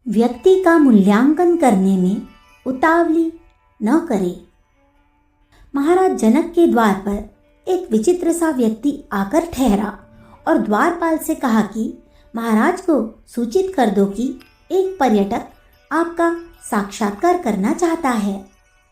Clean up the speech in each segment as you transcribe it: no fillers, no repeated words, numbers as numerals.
व्यक्ति का मूल्यांकन करने में उतावली न करे। महाराज जनक के द्वार पर एक विचित्र सा व्यक्ति आकर ठहरा और द्वारपाल से कहा कि महाराज को सूचित कर दो कि एक पर्यटक आपका साक्षात्कार करना चाहता है।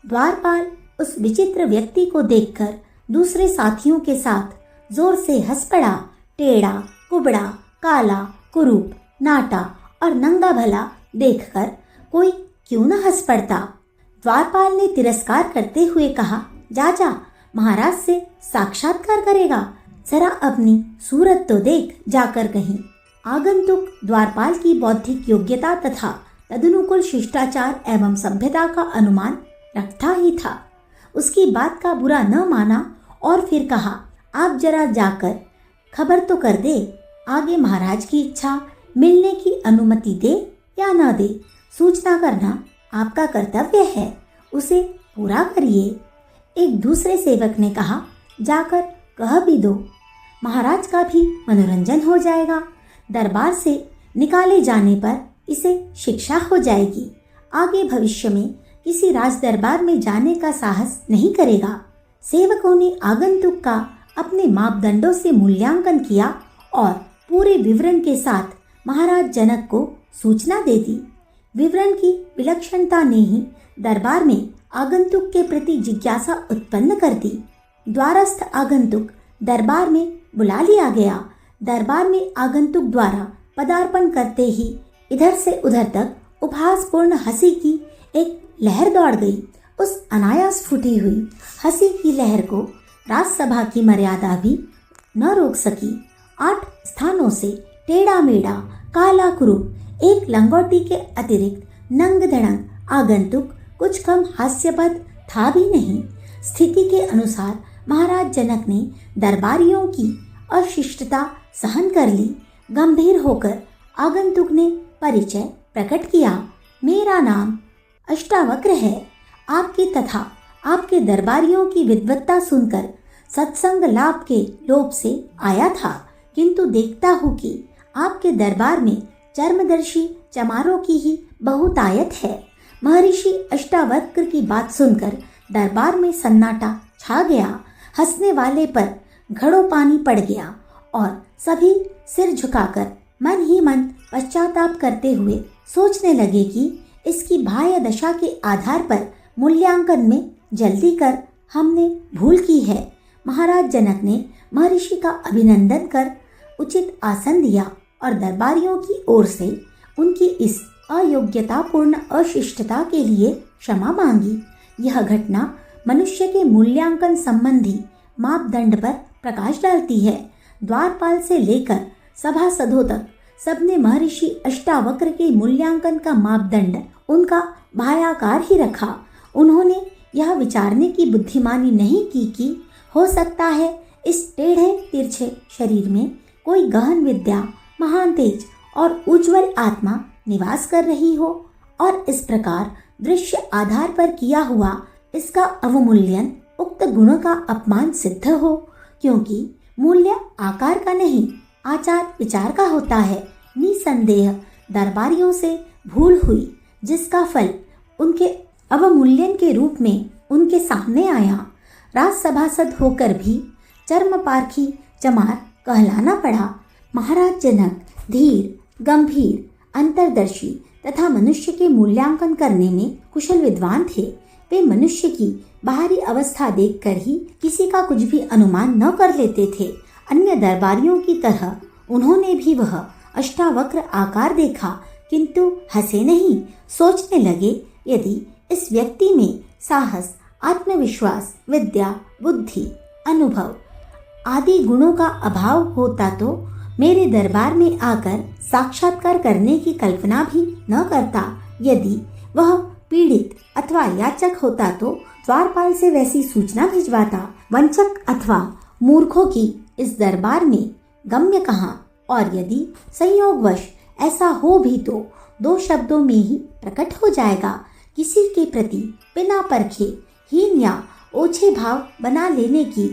द्वारपाल उस विचित्र व्यक्ति को देखकर दूसरे साथियों के साथ जोर से हंस पड़ा। टेढ़ा, कुबड़ा, काला, कुरूप, नाटा और नंगा भला देखकर कोई क्यों न हंस पड़ता। द्वारपाल ने तिरस्कार करते हुए कहा, जा महाराज से साक्षात्कार करेगा, जरा अपनी सूरत तो देख जाकर कहीं। आगंतुक द्वारपाल की बौद्धिक योग्यता तथा तदनुकूल शिष्टाचार एवं सभ्यता का अनुमान रखता ही था। उसकी बात का बुरा न माना और फिर कहा, आप जरा जाकर खबर तो कर दे, आगे महाराज की इच्छा मिलने की अनुमति दे या न दे, सूचना करना आपका कर्तव्य है, उसे पूरा करिए। एक दूसरे सेवक ने कहा, जाकर कह भी दो, महाराज का भी मनोरंजन हो जाएगा। दरबार से निकाले जाने पर इसे शिक्षा हो जाएगी, आगे भविष्य में किसी राज दरबार में जाने का साहस नहीं करेगा। सेवकों ने आगंतुक का अपने मापदंडों से मूल्यांकन किया और पूरे विवरण के साथ महाराज जनक को सूचना दे दी। विवरण की विलक्षणता ने ही दरबार में आगंतुक के प्रति जिज्ञासा उत्पन्न कर दी। द्वारस्थ आगंतुक दरबार में बुला लिया गया। दरबार में आगंतुक द्वारा पदार्पण करते ही इधर से उधर तक उपहासपूर्ण हंसी की एक लहर दौड़ गई। उस अनायास फूटी हुई हंसी की लहर को राजसभा की मर्यादा भी न रोक सकी। 8 स्थानों से टेढ़ा मेढ़ा, काला कुरूप, एक लंगोटी के अतिरिक्त नंग धड़ंग आगंतुक कुछ कम हास्यपद था भी नहीं। स्थिति के अनुसार महाराज जनक ने दरबारियों की अशिष्टता सहन कर ली। गंभीर होकर आगंतुक ने परिचय प्रकट किया, मेरा नाम अष्टावक्र है। आपके तथा आपके दरबारियों की विद्वत्ता सुनकर सत्संग लाभ के लोभ से आया था, किंतु देखता हूँ कि आपके दरबार में चर्मदर्शी चमारों की ही बहुतायत है। महर्षि अष्टावक्र की बात सुनकर दरबार में सन्नाटा छा गया। हंसने वाले पर घड़ों पानी पड़ गया और सभी सिर झुकाकर मन ही मन पश्चाताप करते हुए सोचने लगे कि इसकी बाह्य दशा के आधार पर मूल्यांकन में जल्दी कर हमने भूल की है। महाराज जनक ने महर्षि का अभिनंदन कर उचित आसन दिया और दरबारियों की ओर से उनकी इस अयोग्यतापूर्ण अशिष्टता के लिए क्षमा मांगी। यह घटना मनुष्य के मूल्यांकन संबंधी मापदंड पर प्रकाश डालती है। द्वारपाल से लेकर सभासदों तक सबने महर्षि अष्टावक्र के मूल्यांकन का मापदंड उनका बाह्याकार ही रखा। उन्होंने यह विचारने की बुद्धिमानी नहीं की कि हो सकता है इस टेढ़े तिरछे शरीर में कोई गहन विद्या, महान तेज और उज्जवल आत्मा निवास कर रही हो और इस प्रकार दृश्य आधार पर किया हुआ इसका अवमूल्यन उक्त गुणों का अपमान सिद्ध हो, क्योंकि मूल्य आकार का नहीं आचार विचार का होता है। निसंदेह दरबारियों से भूल हुई, जिसका फल उनके अवमूल्यन के रूप में उनके सामने आया। राजसभासद होकर भी चर्मपारखी चमार कहलाना पड़ा। महाराज जनक धीर, गंभीर, अंतर्दर्शी तथा मनुष्य के मूल्यांकन करने में कुशल विद्वान थे। वे मनुष्य की बाहरी अवस्था देखकर ही किसी का कुछ भी अनुमान न कर लेते थे। अन्य दरबारियों की तरह उन्होंने भी वह अष्टावक्र आकार देखा, किंतु हंसे नहीं। सोचने लगे, यदि इस व्यक्ति में साहस, आत्मविश्वास, विद्या, बुद्धि, अनुभव आदि गुणों का अभाव होता तो मेरे दरबार में आकर साक्षात्कार करने की कल्पना भी न करता। यदि वह पीड़ित अथवा याचक होता तो द्वारपाल से वैसी सूचना भिजवाता। वंचक अथवा मूर्खों की इस दरबार में गम्य कहाँ, और यदि संयोगवश ऐसा हो भी तो 2 शब्दों में ही प्रकट हो जाएगा। किसी के प्रति बिना परखे हीन या ओछे भाव बना लेने की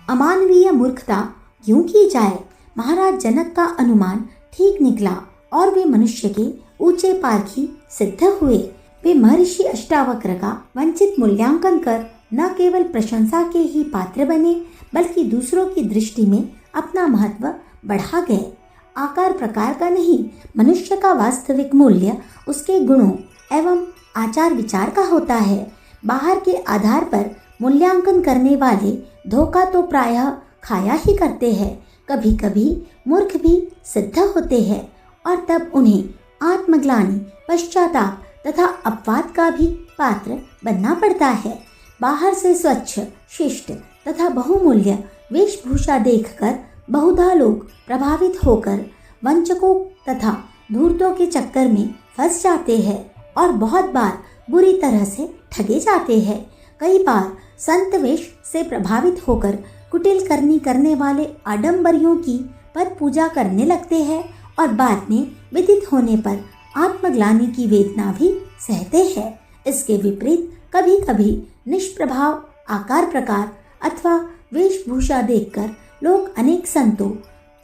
अमानवीय मूर्खता क्यों की जाए। महाराज जनक का अनुमान ठीक निकला और वे मनुष्य के ऊंचे पारखी सिद्ध हुए। वे महर्षि अष्टावक्र का वंचित मूल्यांकन कर न केवल प्रशंसा के ही पात्र बने, बल्कि दूसरों की दृष्टि में अपना महत्व बढ़ा गए। आकार प्रकार का नहीं, मनुष्य का वास्तविक मूल्य उसके गुणों एवं आचार विचार का होता है। बाहर के आधार पर मूल्यांकन करने वाले धोखा तो प्रायः खाया ही करते हैं। कभी कभी मूर्ख भी सिद्ध होते हैं और तब उन्हें आत्मग्लानि, पश्चाताप तथा अपवाद का भी पात्र बनना पड़ता है। बाहर से स्वच्छ, शिष्ट तथा बहुमूल्य वेशभूषा देखकर बहुधा लोग प्रभावित होकर वंचकों तथा धूर्तों के चक्कर में फंस जाते हैं और बहुत बार बुरी तरह से ठगे जाते हैं। कई बार संत वेश से प्रभावित होकर कुटिल करनी करने वाले आडंबरियों की पद पूजा करने लगते हैं और बाद में विदित होने पर आत्मग्लानि की वेदना भी सहते हैं। इसके विपरीत कभी कभी निष्प्रभाव आकार प्रकार अथवा वेशभूषा देखकर लोग अनेक संतों,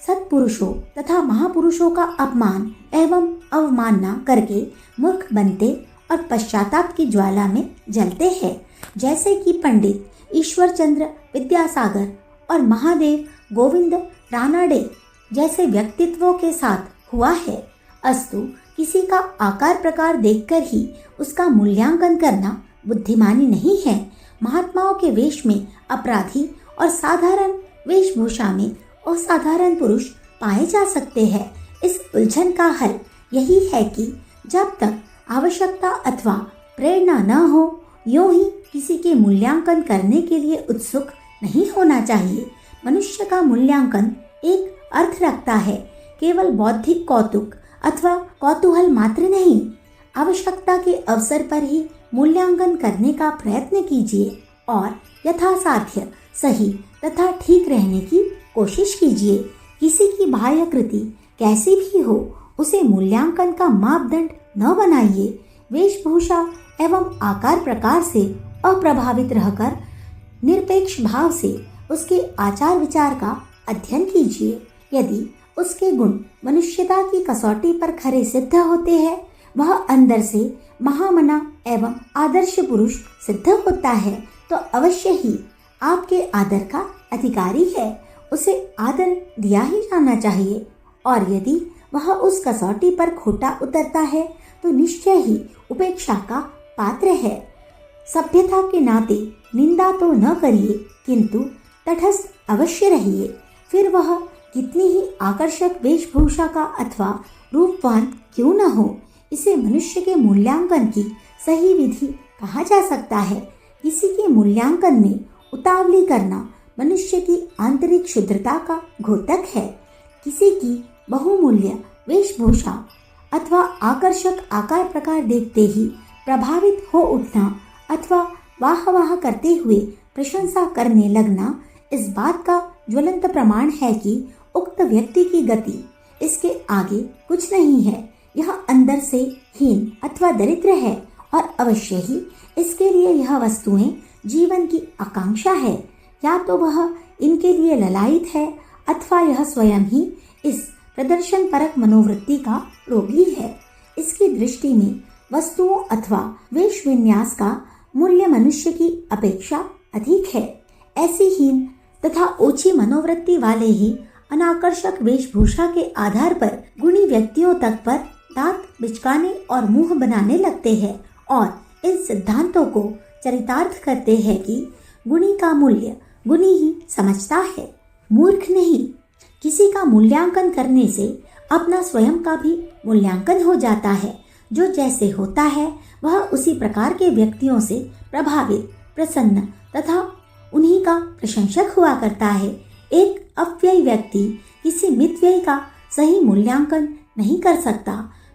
सत्पुरुषों तथा महापुरुषों का अपमान एवं अवमानना करके मूर्ख बनते और पश्चाताप की ज्वाला में जलते हैं, जैसे कि पंडित ईश्वरचंद्र विद्यासागर और महादेव गोविंद रानाडे जैसे व्यक्तित्वों के साथ हुआ है। अस्तु, किसी का आकार प्रकार देखकर ही उसका मूल्यांकन करना बुद्धिमानी नहीं है। महात्माओं के वेश में अपराधी और साधारण वेशभूषा में असाधारण पुरुष पाए जा सकते हैं। इस उलझन का हल यही है कि जब तक आवश्यकता अथवा प्रेरणा न हो, यूं ही किसी के मूल्यांकन करने के लिए उत्सुक नहीं होना चाहिए। मनुष्य का मूल्यांकन एक अर्थ रखता है, केवल बौद्धिक कौतुक अथवा कौतूहल मात्र नहीं। आवश्यकता के अवसर पर ही मूल्यांकन करने का प्रयत्न कीजिए और यथासाध्य सही तथा ठीक रहने की कोशिश कीजिए। किसी की बाह्य कृति कैसी भी हो, उसे मूल्यांकन का मापदंड न बनाइए। वेशभूषा एवं आकार प्रकार से अप्रभावित रहकर निरपेक्ष भाव से उसके आचार विचार का अध्ययन कीजिए। यदि उसके गुण मनुष्यता की कसौटी पर खरे सिद्ध होते हैं, वह अंदर से महामना एवं आदर्श पुरुष सिद्ध होता है, तो अवश्य ही आपके आदर का अधिकारी है। उसे आदर दिया ही जाना चाहिए और यदि वह उस कसौटी पर खोटा उतरता है तो निश्चय ही उपेक्षा का पात्र है। सभ्यता के नाते निंदा तो न करिए, किंतु तटस्थ अवश्य रहिए। फिर वह कितनी ही आकर्षक वेशभूषा का अथवा रूपवान क्यों न हो, इसे मनुष्य के मूल्यांकन की सही विधि कहा जा सकता है। किसी के मूल्यांकन में उतावली करना मनुष्य की आंतरिक शुद्धता का घोतक है। किसी की बहुमूल्य वेशभूषा अथवा आकर्षक आकार प्रकार देखते ही प्रभावित हो उठना अथवा वाह वाह करते हुए प्रशंसा करने लगना इस बात का ज्वलंत प्रमाण है कि उक्त व्यक्ति की गति इसके आगे कुछ नहीं है। यह अंदर से हीन अथवा दरिद्र है और अवश्य ही इसके लिए यह वस्तुएं जीवन की आकांक्षा है। या तो वह इनके लिए ललायित है अथवा यह स्वयं ही इस प्रदर्शन परक मनोवृत्ति का रोगी है। इसकी दृष्टि में वस्तुओं अथवा वेश विन्यास का मूल्य मनुष्य की अपेक्षा अधिक है। ऐसी हीन तथा ओछी मनोवृत्ति वाले ही अनाकर्षक वेशभूषा के आधार पर गुणी व्यक्तियों तक पर दांत बिचकाने और मुंह बनाने लगते हैं और इन सिद्धांतों को चरितार्थ करते हैं कि गुणी का मूल्य गुणी ही समझता है, मूर्ख नहीं। किसी का मूल्यांकन करने से अपना स्वयं का भी मूल्यांकन हो जाता है। जो जैसे होता है वह उसी प्रकार के व्यक्तियों से प्रभावित, प्रसन्न तथा उन्हीं का प्रशंसक हुआ करता है। एक अव्ययी व्यक्ति किसी मितव्ययी का सही मूल्यांकन नहीं कर सकता।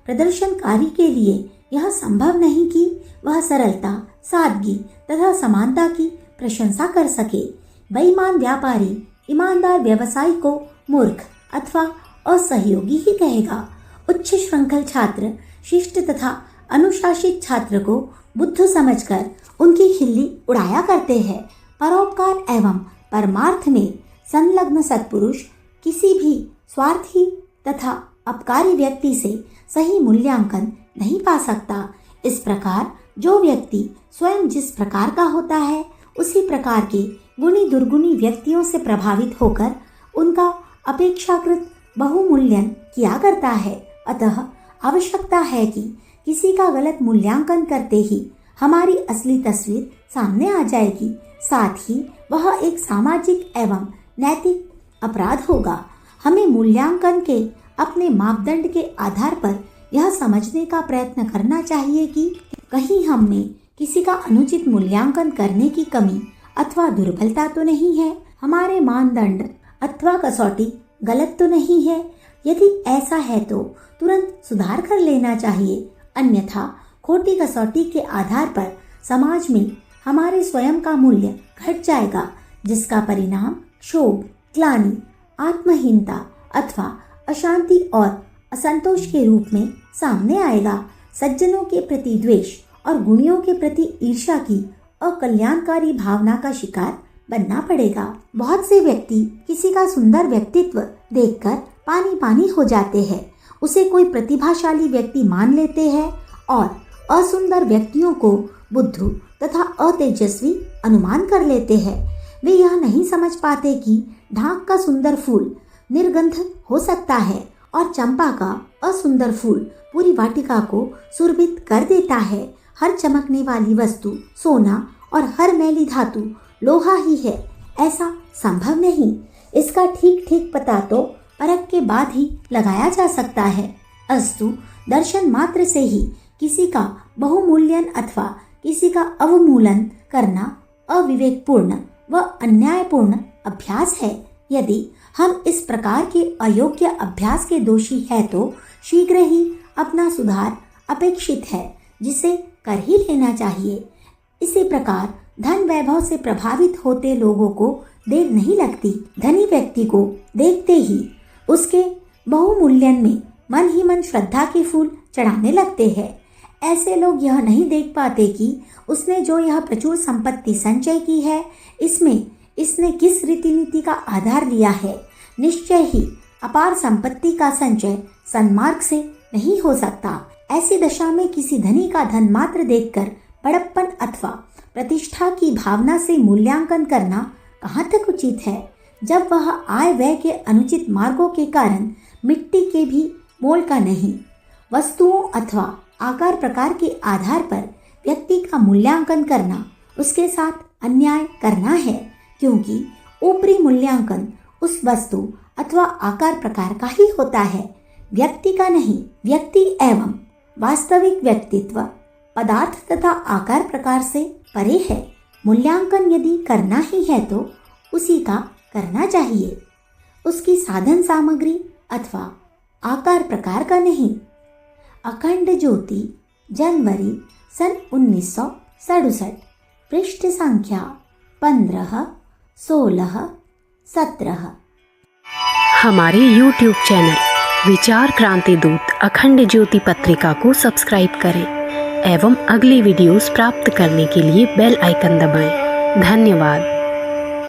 प्रदर्शनकारी के लिए यह संभव नहीं कि वह सरलता, सादगी तथा समानता की प्रशंसा कर सके। बेईमान व्यापारी ईमानदार व्यवसायी को मूर्ख अथवा असहयोगी ही कहेगा। उच्च श्रृंखल छात्र शिष्ट तथा अनुशासित छात्र को बुद्ध समझकर उनकी खिल्ली उड़ाया करते हैं। परोपकार एवं परमार्थ में संलग्न सत्पुरुष किसी भी स्वार्थी तथा अपकारी व्यक्ति से सही मूल्यांकन नहीं पा सकता। इस प्रकार जो व्यक्ति स्वयं जिस प्रकार का होता है उसी प्रकार के गुणी दुर्गुणी व्यक्तियों से प्रभावित होकर उनका अपेक्षाकृत बहुमूल्यन किया करता है। अतः आवश्यकता है कि किसी का गलत मूल्यांकन करते ही हमारी असली तस्वीर सामने आ जाएगी। साथ ही वह एक सामाजिक एवं नैतिक अपराध होगा। हमें मूल्यांकन के अपने मापदंड के आधार पर यह समझने का प्रयत्न करना चाहिए कि कहीं हम में किसी का अनुचित मूल्यांकन करने की कमी अथवा दुर्बलता तो नहीं है, हमारे मानदंड अथवा कसौटी गलत तो नहीं है। यदि ऐसा है तो तुरंत सुधार कर लेना चाहिए, अन्यथा खोटी कसौटी के आधार पर समाज में हमारे स्वयं का मूल्य घट जाएगा, जिसका परिणाम क्षोभ, ग्लानि, आत्महीनता अथवा अशांति और असंतोष के रूप में सामने आएगा। सज्जनों के प्रति द्वेष और गुणियों के प्रति ईर्ष्या की अकल्याणकारी भावना का शिकार बनना पड़ेगा। बहुत से व्यक्ति किसी का सुंदर व्यक्तित्व देखकर पानी पानी हो जाते हैं, उसे कोई प्रतिभाशाली व्यक्ति मान लेते हैं और असुंदर व्यक्तियों को बुद्धू तथा अतेजस्वी अनुमान कर लेते हैं। वे यह नहीं समझ पाते कि ढाक का सुंदर फूल निर्गंध हो सकता है और चंपा का असुंदर फूल पूरी वाटिका को सुरभित कर देता है। हर चमकने वाली वस्तु सोना और हर मैली धातु लोहा ही है, ऐसा संभव नहीं। इसका ठीक ठीक पता तो परख के बाद ही लगाया जा सकता है। अस्तु दर्शन मात्र से ही किसी का बहुमूल्यन अथवा किसी का अवमूलन करना अविवेकपूर्ण व अन्यायपूर्ण अभ्यास है। यदि हम इस प्रकार के अयोग्य अभ्यास के दोषी है तो शीघ्र ही अपना सुधार अपेक्षित है, जिसे कर ही लेना चाहिए। इसी प्रकार धन वैभव से प्रभावित होते लोगों को देर नहीं लगती। धनी व्यक्ति को देखते ही उसके बहुमूल्यन में मन ही मन श्रद्धा के फूल चढ़ाने लगते हैं। ऐसे लोग यह नहीं देख पाते कि उसने जो यह प्रचुर संपत्ति संचय की है, इसमें इसने किस रीति नीति का आधार लिया है। निश्चय ही अपार संपत्ति का संचय सन्मार्ग से नहीं हो सकता। ऐसी दशा में किसी धनी का धन मात्र देखकर बड़प्पन अथवा प्रतिष्ठा की भावना से मूल्यांकन करना कहाँ तक उचित है, जब वह आय व्यय के अनुचित मार्गों के कारण मिट्टी के भी मोल का नहीं। वस्तुओं अथवा आकार प्रकार के आधार पर व्यक्ति का मूल्यांकन करना उसके साथ अन्याय करना है, क्योंकि ऊपरी मूल्यांकन उस वस्तु अथवा आकार प्रकार का ही होता है, व्यक्ति का नहीं। व्यक्ति एवं वास्तविक व्यक्तित्व पदार्थ तथा आकार प्रकार से परे है। मूल्यांकन यदि करना ही है तो उसी का करना चाहिए, उसकी साधन सामग्री अथवा आकार प्रकार का नहीं। अखंड ज्योति, जनवरी सन 1967, पृष्ठ संख्या 15, 16, 17। हमारे YouTube चैनल विचार क्रांति दूत अखंड ज्योति पत्रिका को सब्सक्राइब करें एवं अगली वीडियोस प्राप्त करने के लिए बेल आइकन दबाएं। धन्यवाद।